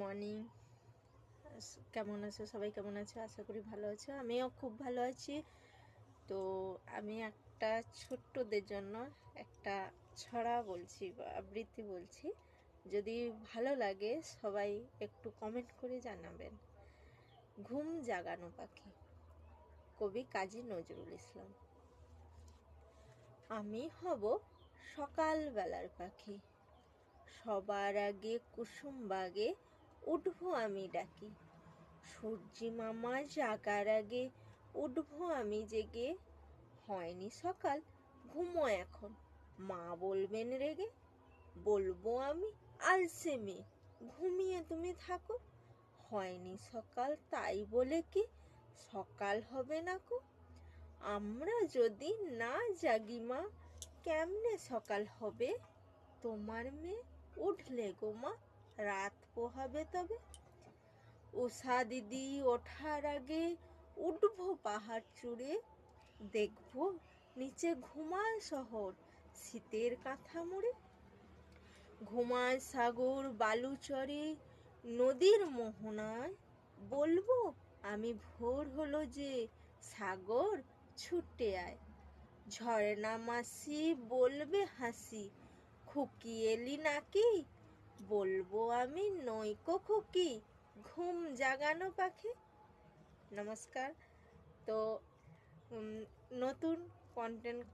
Morning. কেমন আছো সবাই? কেমন আছো? আশা করি ভালো আছো। আমিও খুব ভালো আছি। তো আমি একটা ছোট্টদের জন্য একটা ছড়া বলছি বা আবৃত্তি বলছি, যদি ভালো লাগে সবাই একটু কমেন্ট করে জানাবেন। ঘুম জাগানো পাখি, কবি কাজী নজরুল ইসলাম। আমি হব সকালবেলার পাখি, সবার আগে কুসুম বাগে উঠবো আমি ডাকি। সূর্যি মামা জাগার আগে উঠবো আমি জেগে। হয়নি সকাল, ঘুমো এখন, মা বলবেন রেগে। বলবো আমি আলসে মেয়ে, ঘুমিয়ে তুমি থাকো। হয়নি সকাল তাই বলে কি সকাল হবে না কো। আমরা যদি না জাগি মা, কেমনে সকাল হবে। তোমার মেয়ে উঠলে গো মা, রাত পোহাবে তবে। উষা দিদি ওঠার আগে উঠবো পাহাড় চূড়ে। দেখবো নিচে ঘুমায় শহর শীতের কাঁথা মুড়ে। ঘুমায় সাগর বালুচরে নদীর মোহনায়। বলবো আমি ভোর হলো যে সাগর ছুটে আয়। ঝর্ণা মাসি বলবে হাসি, খুকি এলি নাকি। বলবো আমি নইকো খুকি, ঘুম জাগানো পাখি। নমস্কার। তো নতুন কন্টেন্ট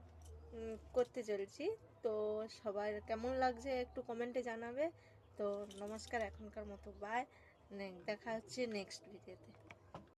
করতে চলছি, তো সবার কেমন লাগছে একটু কমেন্টে জানাবে। তো নমস্কার, এখনকার মতো বাই। দেখা হচ্ছে নেক্সট ভিডিওতে।